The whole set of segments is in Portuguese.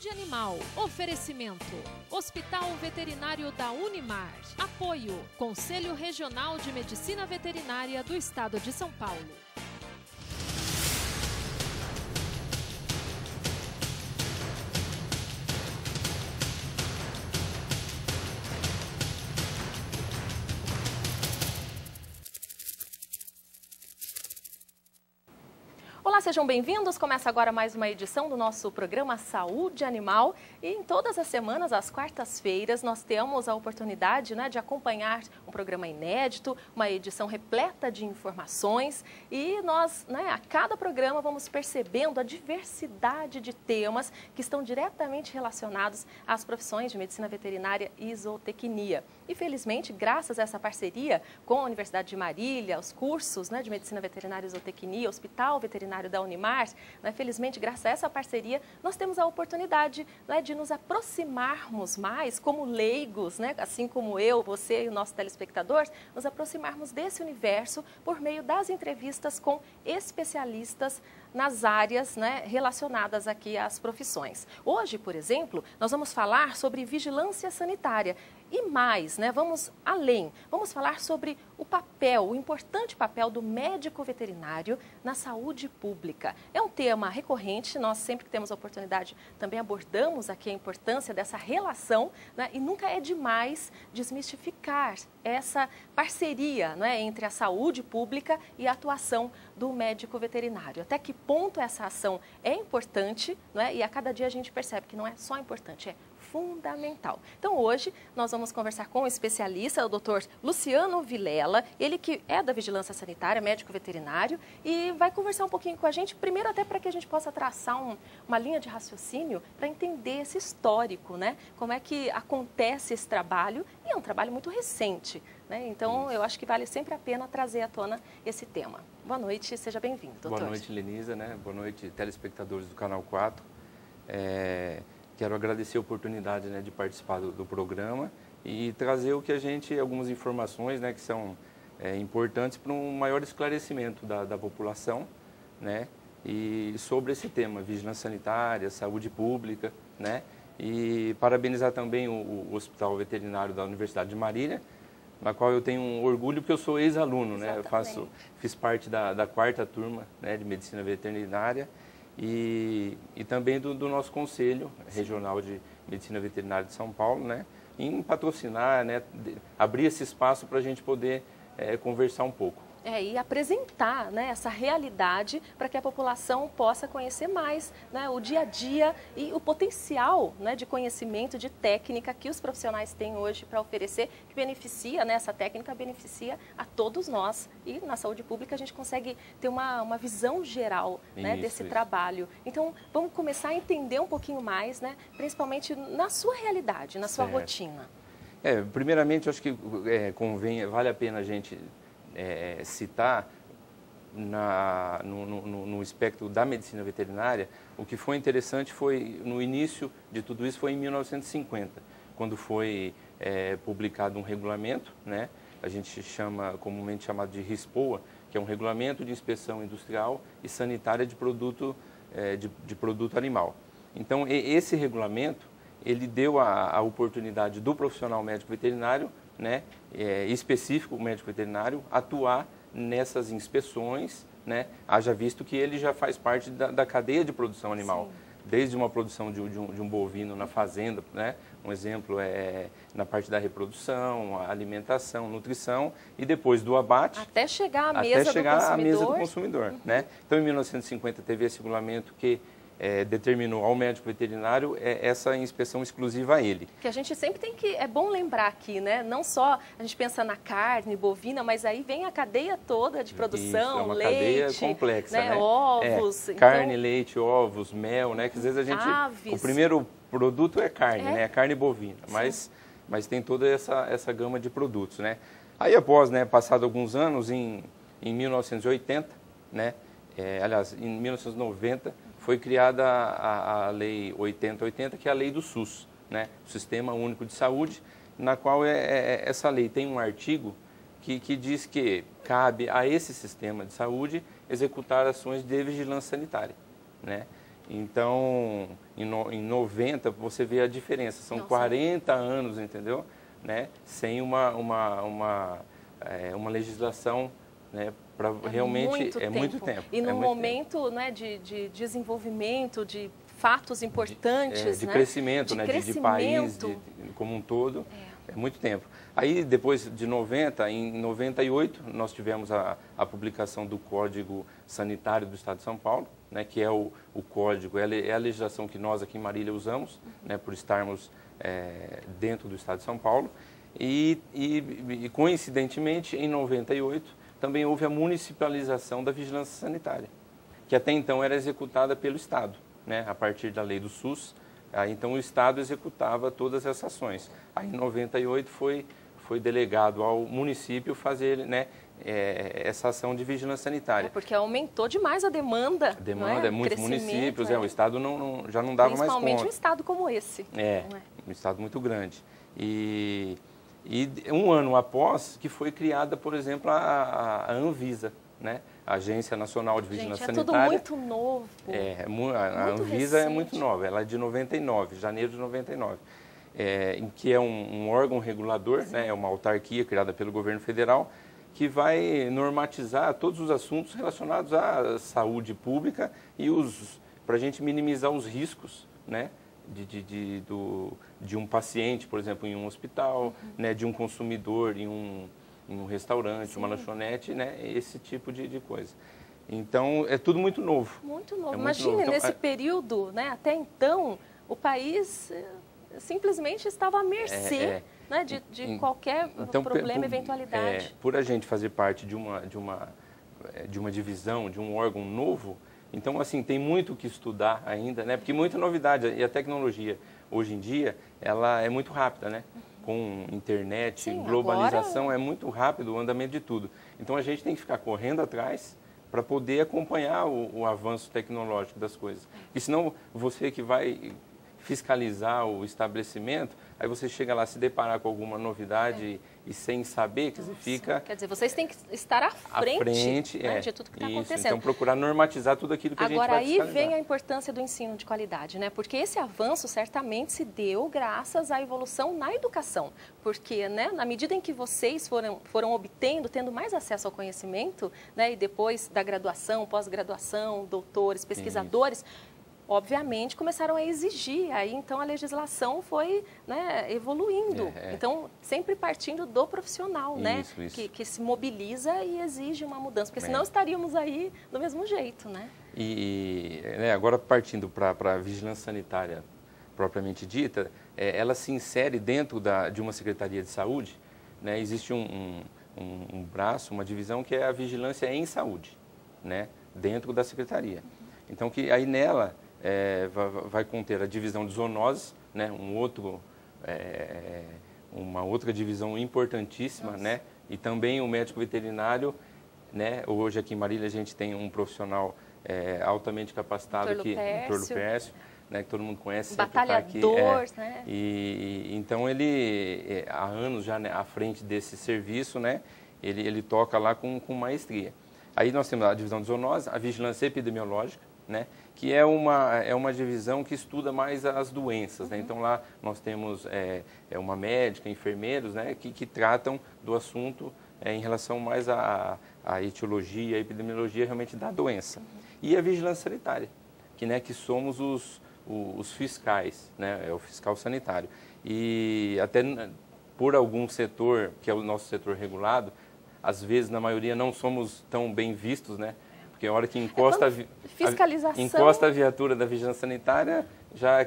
Saúde Animal. Oferecimento. Hospital Veterinário da Unimar. Apoio. Conselho Regional de Medicina Veterinária do Estado de São Paulo. Olá, sejam bem-vindos. Começa agora mais uma edição do nosso programa Saúde Animal. E em todas as semanas, às quartas-feiras, nós temos a oportunidade, de acompanhar um programa inédito, uma edição repleta de informações. E nós, a cada programa, vamos percebendo a diversidade de temas que estão diretamente relacionados às profissões de medicina veterinária e zootecnia. E, felizmente, graças a essa parceria com a Universidade de Marília, os cursos de medicina veterinária e zootecnia, Hospital Veterinário da Unimar, felizmente, graças a essa parceria, nós temos a oportunidade de nos aproximarmos mais como leigos, assim como eu, você e o nosso telespectador, nos aproximarmos desse universo por meio das entrevistas com especialistas nas áreas relacionadas aqui às profissões. Hoje, por exemplo, nós vamos falar sobre vigilância sanitária. E mais, vamos além, vamos falar sobre o importante papel do médico veterinário na saúde pública. É um tema recorrente, nós sempre que temos a oportunidade também abordamos aqui a importância dessa relação, e nunca é demais desmistificar essa parceria entre a saúde pública e a atuação do médico veterinário. Até que ponto essa ação é importante, e a cada dia a gente percebe que não é só importante, é fundamental. Então hoje nós vamos conversar com um especialista, o Dr. Luciano Vilela, ele que é da Vigilância Sanitária, médico veterinário, e vai conversar um pouquinho com a gente, primeiro até para que a gente possa traçar uma linha de raciocínio para entender esse histórico, como é que acontece esse trabalho, e é um trabalho muito recente, então eu acho que vale sempre a pena trazer à tona esse tema. Boa noite, seja bem-vindo, doutor. Boa noite, Lenisa, Boa noite, telespectadores do Canal 4. Quero agradecer a oportunidade de participar do programa e trazer algumas informações que são importantes para um maior esclarecimento da população, e sobre esse tema, vigilância sanitária, saúde pública, e parabenizar também o Hospital Veterinário da Universidade de Marília, na qual eu tenho um orgulho porque eu sou ex-aluno, eu fiz parte da quarta turma de Medicina Veterinária, e também do nosso Conselho Regional de Medicina Veterinária de São Paulo, em patrocinar, abrir esse espaço para a gente poder conversar um pouco. E apresentar essa realidade para que a população possa conhecer mais o dia a dia e o potencial de conhecimento, de técnica que os profissionais têm hoje para oferecer, que beneficia, essa técnica beneficia a todos nós. E na saúde pública a gente consegue ter uma visão geral desse trabalho. Então, vamos começar a entender um pouquinho mais, principalmente na sua realidade, na sua rotina. Primeiramente, acho que vale a pena a gente citar no espectro da medicina veterinária. O que foi interessante foi, no início de tudo isso, foi em 1950, quando foi publicado um regulamento, a gente comumente chamado de RISPOA, que é um regulamento de inspeção industrial e sanitária de produto animal. Então, esse regulamento, ele deu a oportunidade do profissional médico veterinário, específico, o médico veterinário, atuar nessas inspeções, haja visto que ele já faz parte da cadeia de produção animal. Sim. Desde uma produção de um bovino na fazenda, um exemplo é na parte da reprodução, alimentação, nutrição, e depois do abate até chegar à mesa do consumidor. Então, em 1950 teve esse regulamento que determinou ao médico veterinário essa inspeção exclusiva a ele. Que a gente sempre tem que, é bom lembrar aqui, não só a gente pensa na carne bovina, mas aí vem a cadeia toda de produção, isso, é uma leite, cadeia complexa, ovos. Carne, leite, ovos, mel, que às vezes a gente... Aves. O primeiro produto é carne, a carne bovina, mas tem toda essa gama de produtos, Aí após, passado alguns anos, em 1980, aliás, em 1990, foi criada a Lei 8080, que é a lei do SUS, o Sistema Único de Saúde, na qual essa lei tem um artigo que diz que cabe a esse sistema de saúde executar ações de vigilância sanitária. Então, em 90, você vê a diferença. São 40 anos, entendeu? Né? Sem uma legislação, né? Realmente é muito tempo. E no momento, né, de desenvolvimento, de fatos importantes, de né? crescimento, né? De país como um todo, é muito tempo. Aí, depois de 90, em 98, nós tivemos a publicação do Código Sanitário do Estado de São Paulo, né, que é o código, é a legislação que nós aqui em Marília usamos, né, por estarmos dentro do Estado de São Paulo. E, coincidentemente, em 98, também houve a municipalização da vigilância sanitária, que até então era executada pelo Estado, né, a partir da lei do SUS. Aí, então, o Estado executava todas essas ações. Aí, em 98, foi delegado ao município fazer, né, essa ação de vigilância sanitária. Porque aumentou demais a demanda. Muitos municípios, o Estado já não dava mais conta. Principalmente um Estado como esse. Um Estado muito grande. E um ano após que foi criada, por exemplo, a Anvisa, né? A Agência Nacional de Vigilância Sanitária. É tudo muito novo. A Anvisa é muito nova, ela é de 99, janeiro de 99. Em que é um órgão regulador, né, é uma autarquia criada pelo governo federal, que vai normatizar todos os assuntos relacionados à saúde pública e para a gente minimizar os riscos, né, de um paciente, por exemplo, em um hospital, né, de um consumidor em um restaurante, uma lanchonete, né, esse tipo de coisa. Então, é tudo muito novo. Muito novo. Imagine, então, nesse período, né, até então, o país simplesmente estava à mercê, né, de qualquer problema, eventualidade. Por a gente fazer parte de uma divisão, de um órgão novo, então, assim, tem muito o que estudar ainda, né, porque muita novidade, e a tecnologia, hoje em dia, ela é muito rápida, né, com internet, globalização, agora é muito rápido o andamento de tudo. Então, a gente tem que ficar correndo atrás para poder acompanhar o avanço tecnológico das coisas. E senão, você que vai fiscalizar o estabelecimento, aí você chega lá se deparar com alguma novidade e sem saber, quer dizer, fica... Quer dizer, vocês têm que estar à frente, né, de tudo que está acontecendo. Então, procurar normatizar tudo aquilo que a gente vai fiscalizar. Agora, aí vem a importância do ensino de qualidade, né? Porque esse avanço certamente se deu graças à evolução na educação. Porque, né, na medida em que vocês foram obtendo, tendo mais acesso ao conhecimento, né, e depois da graduação, pós-graduação, doutores, pesquisadores, obviamente começaram a exigir, aí então a legislação foi, né, evoluindo. Então, sempre partindo do profissional, né, que se mobiliza e exige uma mudança, porque senão estaríamos aí do mesmo jeito, né? Agora partindo para a vigilância sanitária propriamente dita, ela se insere dentro de uma Secretaria de Saúde, né? Existe um braço, uma divisão que é a vigilância em saúde, né, dentro da Secretaria. Então, que aí nela vai conter a divisão de zoonoses, né, uma outra divisão importantíssima, né, e também o médico veterinário, né. Hoje aqui em Marília a gente tem um profissional altamente capacitado, que é o Dr. Lupércio, né, que todo mundo conhece, batalhador, né? E então ele há anos já, né, à frente desse serviço, né, ele toca lá com maestria. Aí nós temos a divisão de zoonoses, a vigilância epidemiológica, né, que é uma divisão que estuda mais as doenças, né? Então lá nós temos uma médica, enfermeiros, né, que tratam do assunto em relação mais à etiologia, à epidemiologia realmente da doença. E a vigilância sanitária, que somos os fiscais, né, é o fiscal sanitário. E até por algum setor, que é o nosso setor regulado, às vezes, na maioria, não somos tão bem vistos, né? Porque a hora que encosta a viatura da vigilância sanitária, já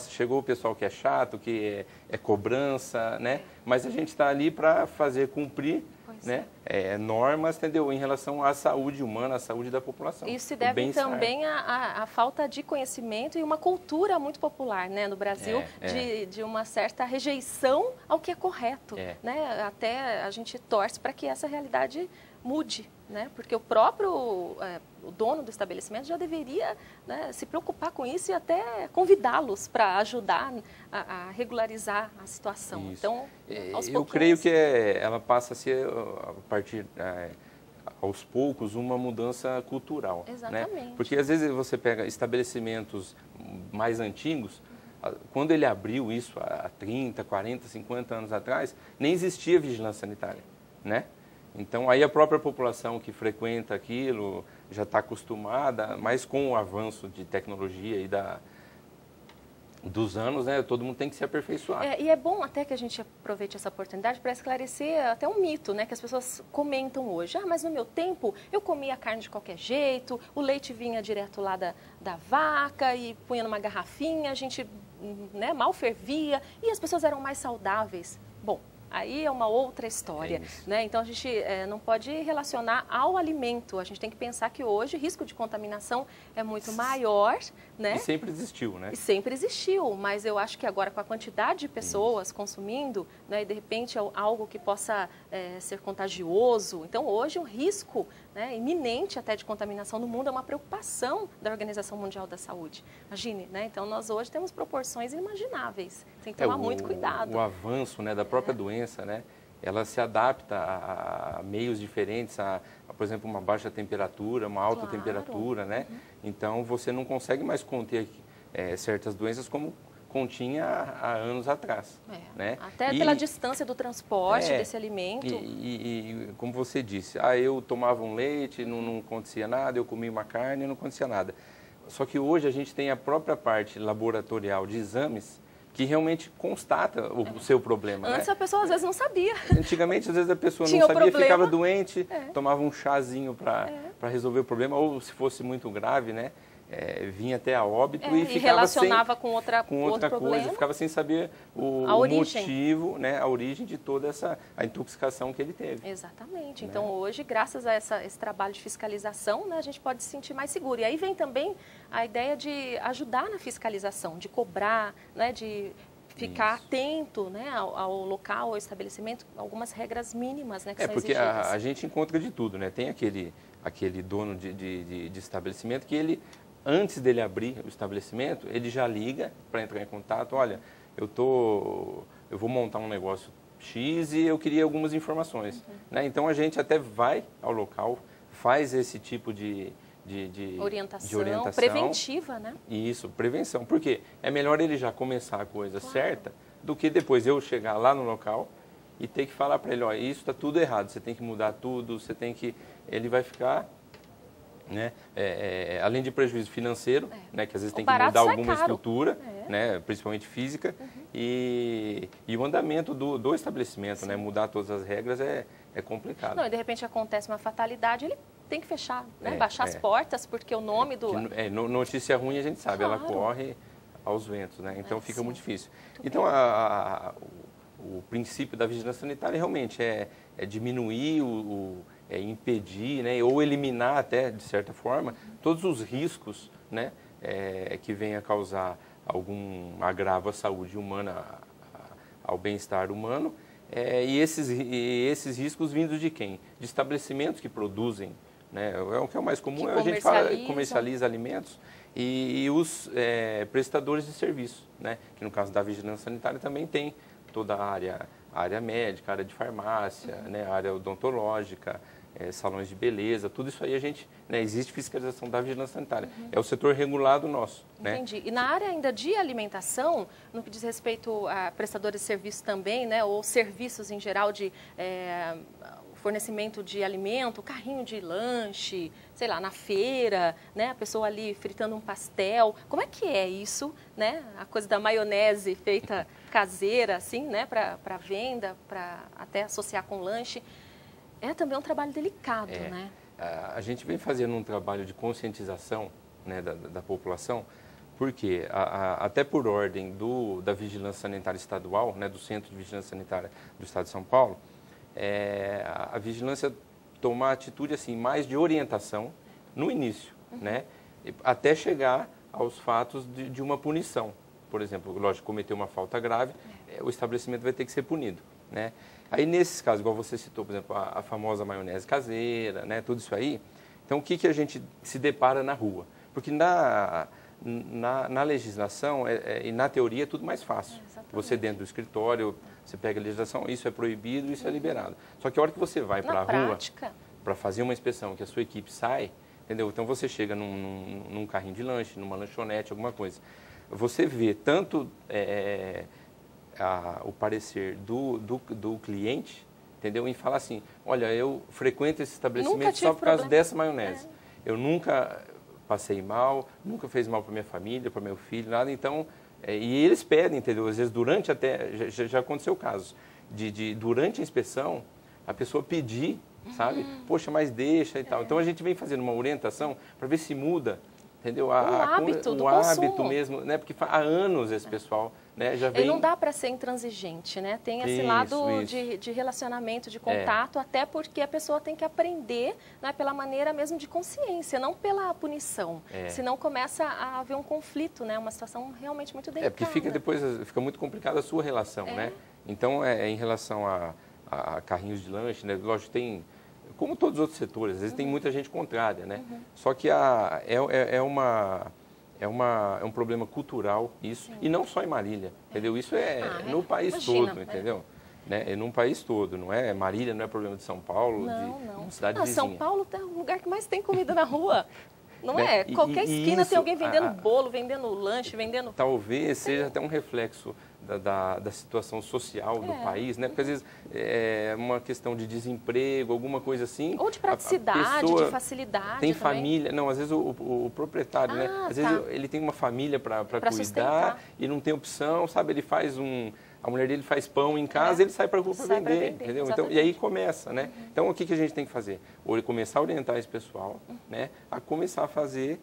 chegou o pessoal que é chato, que é cobrança, né? Mas a gente está ali para fazer cumprir, né, normas, entendeu? Em relação à saúde humana, à saúde da população. Isso se deve também à falta de conhecimento e uma cultura muito popular, né, no Brasil, de uma certa rejeição ao que é correto, né? Até a gente torce para que essa realidade mude, né? Porque o próprio o dono do estabelecimento já deveria, né, se preocupar com isso e até convidá-los para ajudar a regularizar a situação. Isso. Então, aos pouquinhos... Eu creio que ela passa a ser, a partir aos poucos, uma mudança cultural. Exatamente. Né? Porque às vezes você pega estabelecimentos mais antigos, quando ele abriu isso há 30, 40, 50 anos atrás, nem existia vigilância sanitária, né? Então, aí a própria população que frequenta aquilo já está acostumada, mas com o avanço de tecnologia e dos anos, né, todo mundo tem que se aperfeiçoar. E é bom até que a gente aproveite essa oportunidade para esclarecer até um mito, né, que as pessoas comentam hoje. Mas no meu tempo eu comia carne de qualquer jeito, o leite vinha direto lá da vaca e punha numa garrafinha, a gente, né, mal fervia e as pessoas eram mais saudáveis. Bom, aí é uma outra história, né? Então a gente não pode relacionar ao alimento. A gente tem que pensar que hoje o risco de contaminação é muito maior, né? E sempre existiu, né? E sempre existiu, mas eu acho que agora com a quantidade de pessoas consumindo, né, e de repente algo que possa ser contagioso. Então hoje o risco, né, iminente até de contaminação no mundo é uma preocupação da Organização Mundial da Saúde. Imagine, né? Então nós hoje temos proporções inimagináveis. Tem que tomar muito cuidado. O avanço, né, da própria doença, né, ela se adapta a meios diferentes, por exemplo, uma baixa temperatura, uma alta temperatura, né? Então você não consegue mais conter certas doenças como continha há anos atrás. Né? Até pela distância do transporte desse alimento. E como você disse, eu tomava um leite, não acontecia nada, eu comia uma carne, não acontecia nada. Só que hoje a gente tem a própria parte laboratorial de exames que realmente constata o seu problema. Antes né? a pessoa às vezes não sabia. Antigamente, às vezes a pessoa Tinha não sabia, problema. ficava doente, tomava um chazinho para resolver o problema, ou se fosse muito grave, né? Vinha até a óbito e ficava relacionava com outra coisa, problema. ficava sem saber o motivo, né, a origem de toda a intoxicação que ele teve. Exatamente. Né? Então hoje, graças a esse trabalho de fiscalização, né, a gente pode se sentir mais seguro. E aí vem também a ideia de ajudar na fiscalização, de cobrar, né, de ficar atento, né, ao local, ao estabelecimento, algumas regras mínimas, né, que são porque exigidas. a gente encontra de tudo, né? Tem aquele dono de estabelecimento que ele, antes dele abrir o estabelecimento, ele já liga para entrar em contato. Olha, eu vou montar um negócio X e eu queria algumas informações. Né? Então a gente até vai ao local, faz esse tipo de orientação preventiva, né? Isso, prevenção. Por quê? É melhor ele já começar a coisa certa do que depois eu chegar lá no local e ter que falar para ele, olha, isso está tudo errado, você tem que mudar tudo, você tem que... Ele vai ficar... Né? Além de prejuízo financeiro, né? Que às vezes tem que mudar alguma estrutura, né? Principalmente física, e o andamento do estabelecimento, né? Mudar todas as regras é complicado. Não, e de repente acontece uma fatalidade, ele tem que fechar, né? Baixar as portas, porque o nome do... Notícia ruim a gente sabe, ela corre aos ventos, né? Então fica muito difícil. Então o princípio da vigilância sanitária realmente é diminuir impedir, né, ou eliminar até, de certa forma, todos os riscos, né, que venha causar algum agravo à saúde humana, ao bem-estar humano, e esses riscos vindos de quem? De estabelecimentos que produzem, né, o que é o mais comum, a gente fala, comercializa alimentos, e os prestadores de serviço, né, que no caso da vigilância sanitária também tem toda a área médica, a área de farmácia, né, a área odontológica, salões de beleza, tudo isso aí a gente, né, existe fiscalização da vigilância sanitária. É o setor regulado nosso. Entendi. Né? E na área ainda de alimentação, no que diz respeito a prestadores de serviço também, né, ou serviços em geral de fornecimento de alimento, carrinho de lanche, sei lá, na feira, né, a pessoa ali fritando um pastel. Como é que é isso, né? A coisa da maionese feita caseira, assim, né, para venda, para até associar com lanche. É também um trabalho delicado, né? A gente vem fazendo um trabalho de conscientização, né, da população, porque até por ordem da Vigilância Sanitária Estadual, né, do Centro de Vigilância Sanitária do Estado de São Paulo, a vigilância toma atitude assim, mais de orientação no início, né, até chegar aos fatos de uma punição. Por exemplo, lógico, cometer uma falta grave, o estabelecimento vai ter que ser punido, né? Aí, nesses casos, igual você citou, por exemplo, a famosa maionese caseira, né, tudo isso aí. Então, o que a gente se depara na rua? Porque na legislação e na teoria é tudo mais fácil. Você dentro do escritório, você pega a legislação, isso é proibido, isso é liberado. Só que a hora que você vai para a rua, para fazer uma inspeção, que a sua equipe sai, entendeu? Então você chega num carrinho de lanche, numa lanchonete, alguma coisa. Você vê tanto o parecer do cliente, entendeu? E fala assim, olha, eu frequento esse estabelecimento só por causa dessa maionese. Eu nunca passei mal, nunca fez mal para minha família, para meu filho, nada. Então, e eles pedem, entendeu? Às vezes durante já aconteceu casos durante a inspeção, a pessoa pedir, sabe? Poxa, mas deixa e tal. Então a gente vem fazendo uma orientação para ver se muda, entendeu? O hábito mesmo, né? Porque há anos esse pessoal, né, já vem... E não dá para ser intransigente, né? Tem esse lado de relacionamento, de contato, até porque a pessoa tem que aprender, né, pela maneira mesmo de consciência, não pela punição. Senão começa a haver um conflito, né? Uma situação realmente muito delicada. Porque depois fica muito complicada a sua relação, né? Então, em relação a carrinhos de lanche, né? Lógico, tem... Como todos os outros setores, às vezes tem muita gente contrária, né? Só que é um problema cultural isso, e não só em Marília, entendeu? Isso no país todo, entendeu? Né? É num país todo, não é? Marília não é problema de São Paulo, de uma cidade vizinha. São Paulo é o lugar que mais tem comida na rua. Não é? Qualquer esquina tem alguém vendendo bolo, vendendo lanche, vendendo... Talvez seja até um reflexo da situação social do país, né? Porque às vezes é uma questão de desemprego, alguma coisa assim. Ou de praticidade, de facilidade. Tem também. Família, não, às vezes o proprietário, né? Às vezes ele tem uma família para cuidar sustentar. E não tem opção, sabe? Ele faz a mulher dele faz pão em casa, ele sai para a rua para vender, entendeu? Então, e aí começa, né? Então, o que a gente tem que fazer? Ou começar a orientar esse pessoal, né? A começar a fazer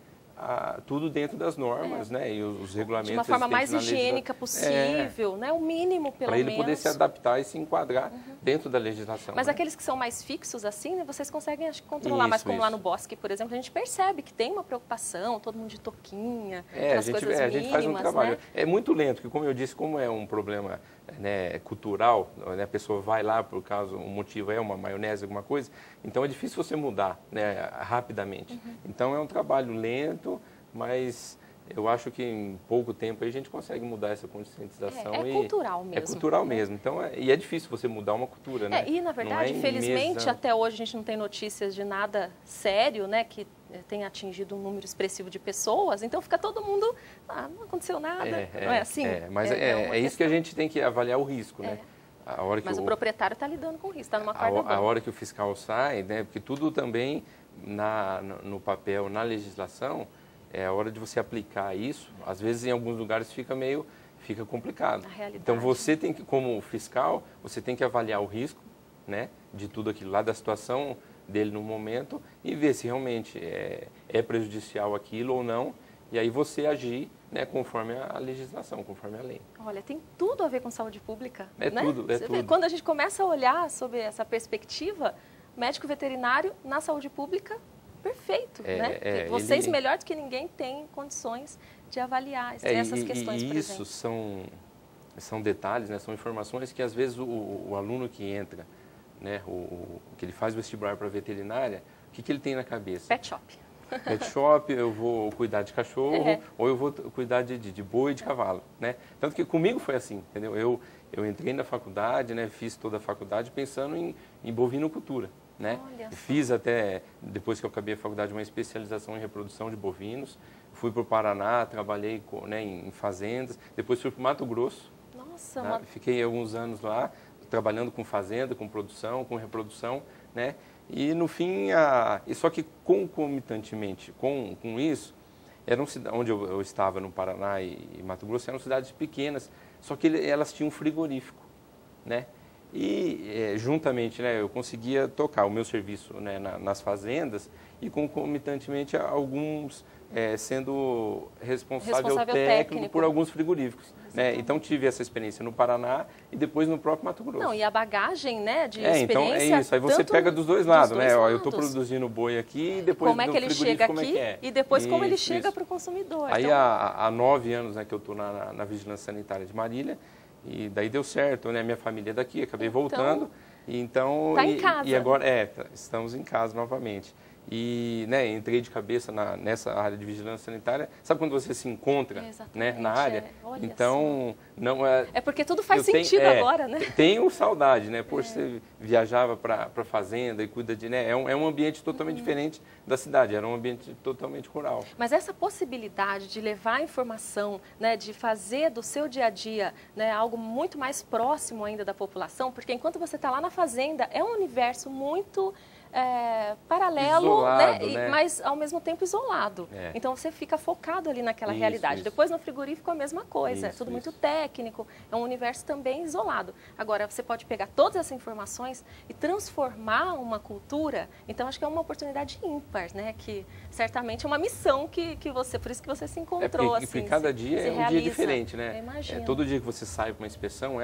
tudo dentro das normas, né? E os regulamentos. De uma forma mais higiênica possível, né? O mínimo, pelo menos. Para ele poder se adaptar e se enquadrar dentro da legislação. Mas né? aqueles que são mais fixos, assim, né? Vocês conseguem, acho que, controlar. Mas como lá no Bosque, por exemplo, a gente percebe que tem uma preocupação, todo mundo de toquinha, as coisas mínimas, a gente faz um trabalho. Né? É muito lento, porque como eu disse, como é um problema, né, cultural, né, a pessoa vai lá por causa, o motivo é uma maionese, alguma coisa, então é difícil você mudar, né, rapidamente. Então é um trabalho lento, mas eu acho que em pouco tempo a gente consegue mudar essa conscientização. É cultural mesmo. É cultural mesmo. Então, e é difícil você mudar uma cultura, né? E, na verdade, infelizmente, até hoje a gente não tem notícias de nada sério, né, que tenha atingido um número expressivo de pessoas. Então, fica todo mundo, não aconteceu nada, não é assim? Mas é isso que a gente tem que avaliar o risco, né? Mas o proprietário está lidando com o risco, está numa corda bamba. A hora que o fiscal sai, né, porque tudo também no papel, na legislação, é a hora de você aplicar isso. Às vezes, em alguns lugares, fica complicado. Então, você tem que, como fiscal, você tem que avaliar o risco, né, de tudo aquilo lá, da situação dele no momento e ver se realmente é prejudicial aquilo ou não. E aí você agir, né, conforme a legislação, conforme a lei. Olha, tem tudo a ver com saúde pública. É né? tudo. Quando a gente começa a olhar sobre essa perspectiva, médico veterinário na saúde pública, perfeito, né? Vocês, melhor do que ninguém, têm condições de avaliar essas questões, por exemplo. Isso são detalhes, né? São informações que, às vezes, o aluno que entra, né? Que ele faz vestibular para veterinária, o que ele tem na cabeça? Pet shop. Pet shop, eu vou cuidar de cachorro, ou eu vou cuidar de boi e de cavalo, né? Tanto que comigo foi assim, entendeu? Eu entrei na faculdade, né? Fiz toda a faculdade pensando em bovinocultura. Né? Fiz até, depois que eu acabei a faculdade, uma especialização em reprodução de bovinos. Fui para o Paraná, trabalhei em fazendas. Depois fui para o Mato Grosso. Nossa, né? Fiquei alguns anos lá, trabalhando com fazenda, com produção, com reprodução. Né? E no fim, só que concomitantemente com isso, onde eu estava no Paraná e Mato Grosso, eram cidades pequenas, só que elas tinham um frigorífico. Né? E, juntamente, né, eu conseguia tocar o meu serviço, né, nas fazendas e, concomitantemente, alguns sendo responsável técnico por alguns frigoríficos. Né? Então, tive essa experiência no Paraná e depois no próprio Mato Grosso. Não, e a bagagem, né, de experiência... Então, é isso. Aí você pega dos dois lados, né? Ó, eu estou produzindo boi aqui e depois como é que ele chega aqui e depois como ele chega para o consumidor. Aí, há 9 anos, né, que eu estou na Vigilância Sanitária de Marília. E daí deu certo, né? Minha família é daqui, acabei voltando. Então, tá em casa. E agora, estamos em casa novamente. e, né, entrei de cabeça nessa área de vigilância sanitária. Sabe quando você se encontra, né, na área? Olha então, não é... É porque tudo faz sentido agora, né? Tenho saudade, né? Poxa, você viajava para a fazenda e cuida de... Né? É um ambiente totalmente diferente da cidade, era um ambiente totalmente rural. Mas essa possibilidade de levar a informação, né, de fazer do seu dia a dia, né, algo muito mais próximo ainda da população, porque enquanto você está lá na fazenda, é um universo muito... paralelo, isolado, né? Mas ao mesmo tempo isolado. Então você fica focado ali naquela realidade. Depois no frigorífico a mesma coisa, é tudo muito técnico, é um universo também isolado. Agora você pode pegar todas essas informações e transformar uma cultura, então acho que é uma oportunidade ímpar, né? Que certamente é uma missão que você, por isso que você se encontrou. Porque assim, cada dia é um dia diferente, né? Imagino. Todo dia que você sai para uma inspeção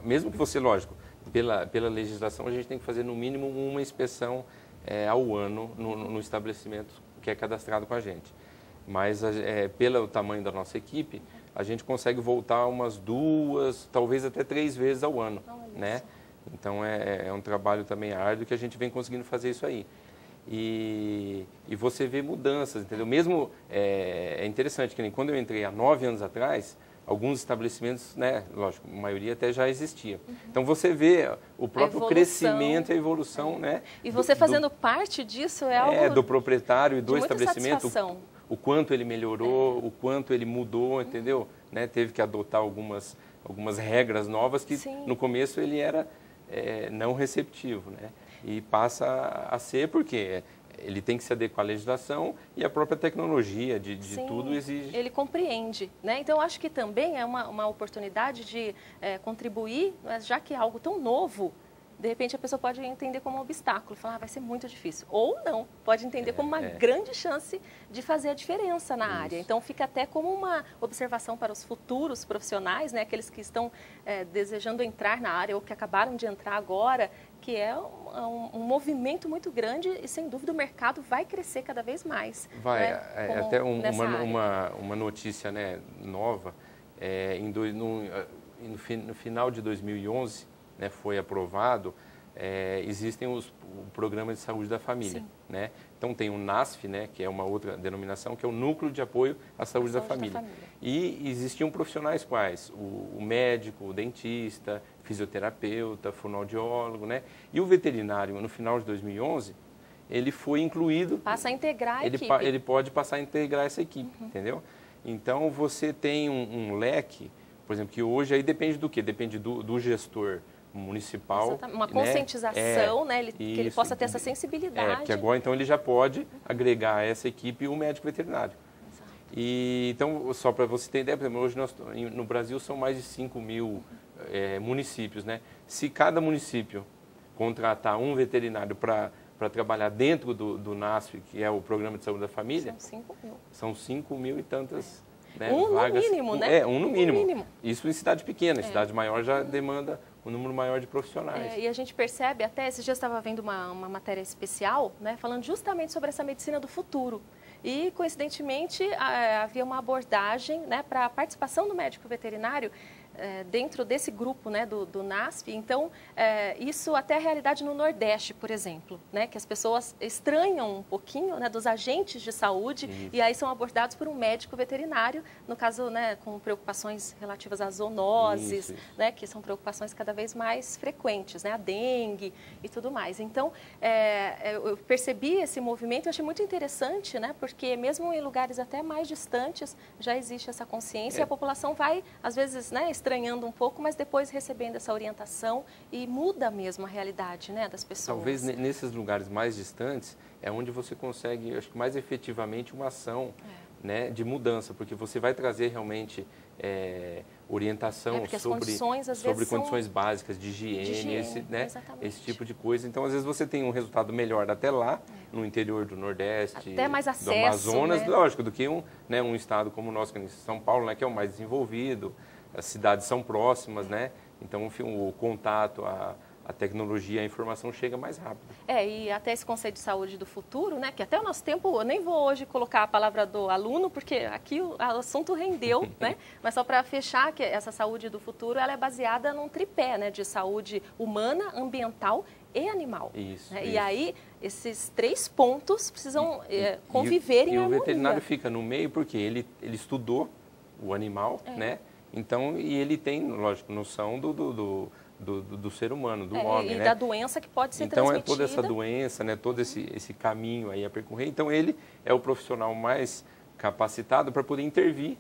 mesmo que você, lógico, pela legislação, a gente tem que fazer no mínimo uma inspeção ao ano no estabelecimento que é cadastrado com a gente. Mas pelo tamanho da nossa equipe, a gente consegue voltar umas 2, talvez até 3 vezes ao ano, né? Então é um trabalho também árduo que a gente vem conseguindo fazer isso aí. E você vê mudanças, entendeu? Mesmo é interessante que nem quando eu entrei há 9 anos atrás, alguns estabelecimentos, né, lógico, a maioria até já existia. Então você vê o próprio crescimento e a evolução, né? E você fazendo parte disso é algo do proprietário e do estabelecimento, o quanto ele melhorou, o quanto ele mudou, entendeu? Né, teve que adotar algumas regras novas que no começo ele era não receptivo, né? E passa a ser porque ele tem que se adequar à legislação e a própria tecnologia de tudo exige. Ele compreende, né? Então, eu acho que também é uma oportunidade de contribuir, mas já que é algo tão novo, de repente a pessoa pode entender como um obstáculo, falar, vai ser muito difícil. Ou não, pode entender como uma grande chance de fazer a diferença na área. Então, fica até como uma observação para os futuros profissionais, né? Aqueles que estão desejando entrar na área ou que acabaram de entrar agora, que é um movimento muito grande e, sem dúvida, o mercado vai crescer cada vez mais. Vai, né? até uma notícia, né, nova, no final de 2011, né, foi aprovado, existem o Programa de Saúde da Família. Né? Então tem o NASF, né, que é uma outra denominação, que é o Núcleo de Apoio à Saúde da Família. E existiam profissionais quais? O médico, o dentista, fisioterapeuta, fonoaudiólogo, né? E o veterinário, no final de 2011, ele foi incluído... Passa a integrar a equipe. Ele pode passar a integrar essa equipe, entendeu? Então você tem um leque, por exemplo, que hoje aí depende do quê? Depende do gestor municipal. Exatamente. Uma conscientização, né? Que ele possa ter essa sensibilidade. Porque agora então ele já pode agregar a essa equipe o médico veterinário. Exato. E então, só para você ter ideia, por exemplo, hoje no Brasil são mais de 5 mil municípios, né? Se cada município contratar um veterinário para trabalhar dentro do NASF, que é o Programa de Saúde da Família, são 5 mil. São 5 mil e tantas vagas. No mínimo, né? Um no mínimo. Isso em cidade pequena. Em cidade maior já demanda um número maior de profissionais. E a gente percebe, até esses dias eu estava vendo uma matéria especial, né, falando justamente sobre essa medicina do futuro. E, coincidentemente, havia uma abordagem, né, para a participação do médico veterinário dentro desse grupo, né, do NASF. Então, isso até a realidade no Nordeste, por exemplo, né, que as pessoas estranham um pouquinho, né, dos agentes de saúde. Isso. E aí são abordados por um médico veterinário, no caso, né, com preocupações relativas às zoonoses, isso. Né, que são preocupações cada vez mais frequentes, né, a dengue e tudo mais. Então, eu percebi esse movimento e achei muito interessante, né, porque mesmo em lugares até mais distantes já existe essa consciência e a população vai, às vezes, né, estranhando um pouco, mas depois recebendo essa orientação e muda mesmo a realidade, né, das pessoas. Talvez nesses lugares mais distantes é onde você consegue, acho que mais efetivamente, uma ação né, de mudança, porque você vai trazer realmente orientação sobre condições básicas de higiene, esse tipo de coisa. Então, às vezes, você tem um resultado melhor até lá, no interior do Nordeste, até mais acesso, do Amazonas, né? Lógico, do que um estado como o nosso, que é São Paulo, né, que é o mais desenvolvido. As cidades são próximas, né? Então o contato, a tecnologia, a informação chega mais rápido. E até esse conceito de saúde do futuro, né, que até o nosso tempo, eu nem vou hoje colocar a palavra do aluno, porque aqui o assunto rendeu, né, mas só para fechar, que essa saúde do futuro, ela é baseada num tripé, né, de saúde humana, ambiental e animal. Isso, né? isso. E aí, esses 3 pontos precisam conviver em harmonia. E o veterinário fica no meio porque ele estudou o animal, né, então, e ele tem, lógico, noção do ser humano, do homem, e né? da doença que pode ser transmitida. transmitida. Então, é toda essa doença, né? Todo esse caminho aí a percorrer. Então, ele é o profissional mais capacitado para poder intervir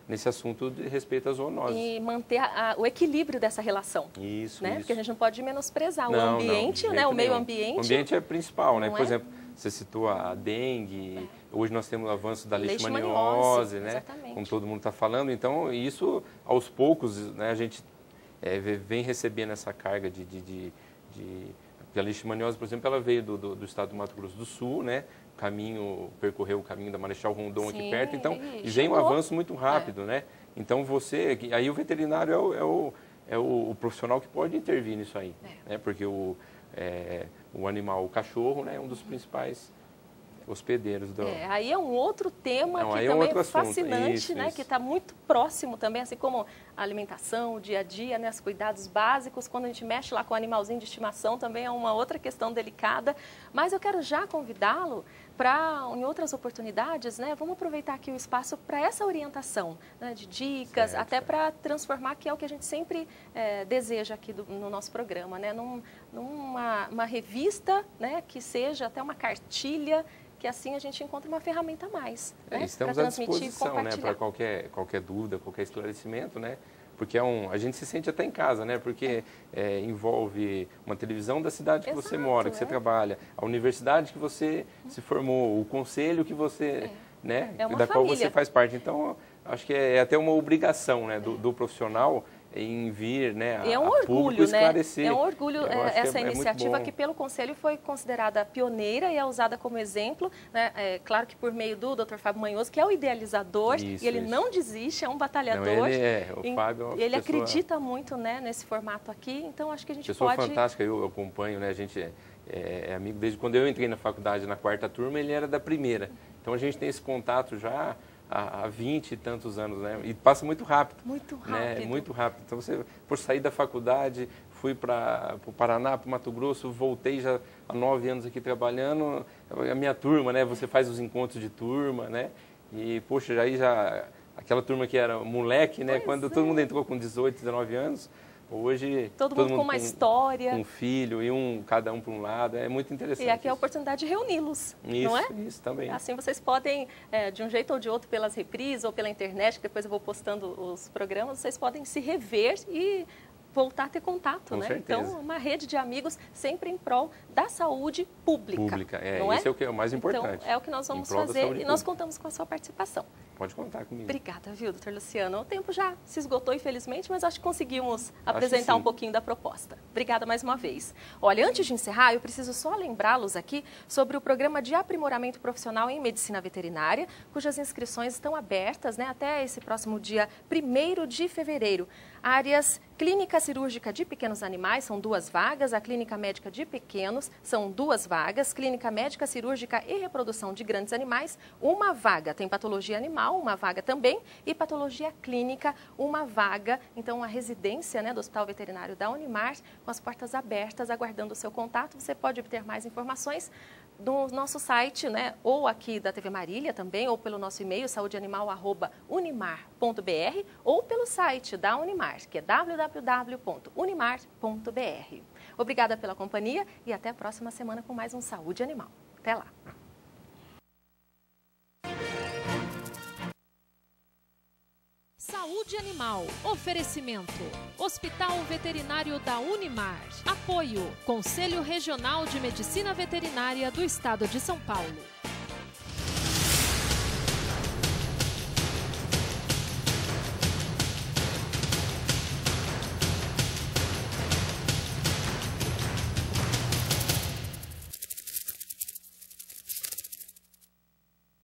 nesse assunto de respeito às zoonoses. E manter o equilíbrio dessa relação. Isso, né? isso. Porque a gente não pode menosprezar o Não, ambiente, não, né? O meio nenhum. ambiente. O ambiente é principal, né? Não Por exemplo, você citou a dengue, hoje nós temos o avanço da leishmaniose, né? Exatamente. Como todo mundo está falando. Então, isso, aos poucos, né, a gente vem recebendo essa carga porque a leishmaniose, por exemplo, ela veio do estado do Mato Grosso do Sul, né? Percorreu o caminho da Marechal Rondon aqui perto. Então, e vem um avanço muito rápido, né? Então, aí o veterinário é o profissional que pode intervir nisso aí, né? Porque o animal, o cachorro, né, é um dos principais hospedeiros do... Aí é um outro tema que aí também é fascinante, isso, né? Isso. Que está muito próximo também, assim como a alimentação, o dia a dia, né? Os cuidados básicos. Quando a gente mexe lá com o animalzinho de estimação, também é uma outra questão delicada. Mas eu quero já convidá-lo para, em outras oportunidades, né? Vamos aproveitar aqui o espaço para essa orientação, né, de dicas, Certo. até para transformar, que é o que a gente sempre deseja aqui no nosso programa, né? Numa revista, né? Que seja até uma cartilha, que assim a gente encontra uma ferramenta a mais, né? Estamos à disposição, né, para qualquer dúvida, qualquer esclarecimento, né? Porque a gente se sente até em casa, né? Porque envolve uma televisão da cidade que você mora, que você trabalha, a universidade que você se formou, o conselho que você, né? Da qual você faz parte. Então, acho que é até uma obrigação, né, do profissional em vir, né, é um orgulho, esclarecer. Né? É um orgulho essa iniciativa que pelo Conselho foi considerada pioneira e é usada como exemplo, né? Claro que por meio do Dr. Fábio Manhoso, que é o idealizador, e ele não desiste, é um batalhador. Não, o Fábio ele acredita muito, né, nesse formato aqui, então acho que a gente pessoa fantástica, eu acompanho, né, a gente é amigo desde quando eu entrei na faculdade, na 4ª turma, ele era da 1ª. Então a gente tem esse contato já há 20 e tantos anos, né? E passa muito rápido. Muito rápido. Né? Muito rápido. Então, por sair da faculdade, fui para o Paraná, para o Mato Grosso, voltei já há 9 anos aqui trabalhando. A minha turma, né? Você faz os encontros de turma, né? E, poxa, aí aquela turma que era moleque, né? Quando todo mundo entrou com 18, 19 anos, hoje... Todo mundo com uma história. Com um filho, e cada um para um lado. É muito interessante. E aqui é a oportunidade de reuni-los, não é? Isso também. Assim vocês podem, de um jeito ou de outro, pelas reprises ou pela internet, que depois eu vou postando os programas, vocês podem se rever e voltar a ter contato, Com né? certeza. Então, uma rede de amigos sempre em prol da saúde pública. Não é? Isso é o que é o mais importante. Então, é o que nós vamos fazer e nós contamos com a sua participação. Pode contar comigo. Obrigada, viu, doutor Luciano? O tempo já se esgotou, infelizmente, mas acho que conseguimos apresentar um pouquinho da proposta. Obrigada mais uma vez. Olha, antes de encerrar, eu preciso só lembrá-los aqui sobre o programa de aprimoramento profissional em medicina veterinária, cujas inscrições estão abertas, né, até esse próximo dia 1º de fevereiro. Áreas clínica cirúrgica de pequenos animais são 2 vagas, a clínica médica de pequenos são 2 vagas, clínica médica cirúrgica e reprodução de grandes animais, 1 vaga. Tem patologia animal, 1 vaga também, e patologia clínica, 1 vaga. Então, a residência, né, do Hospital Veterinário da Unimar, com as portas abertas, aguardando o seu contato. Você pode obter mais informações no nosso site, né, ou aqui da TV Marília também, ou pelo nosso e-mail, saudeanimal@unimar.br, ou pelo site da Unimar, que é www.unimar.br. Obrigada pela companhia e até a próxima semana com mais um Saúde Animal. Até lá! Saúde Animal. Oferecimento. Hospital Veterinário da Unimar. Apoio. Conselho Regional de Medicina Veterinária do Estado de São Paulo.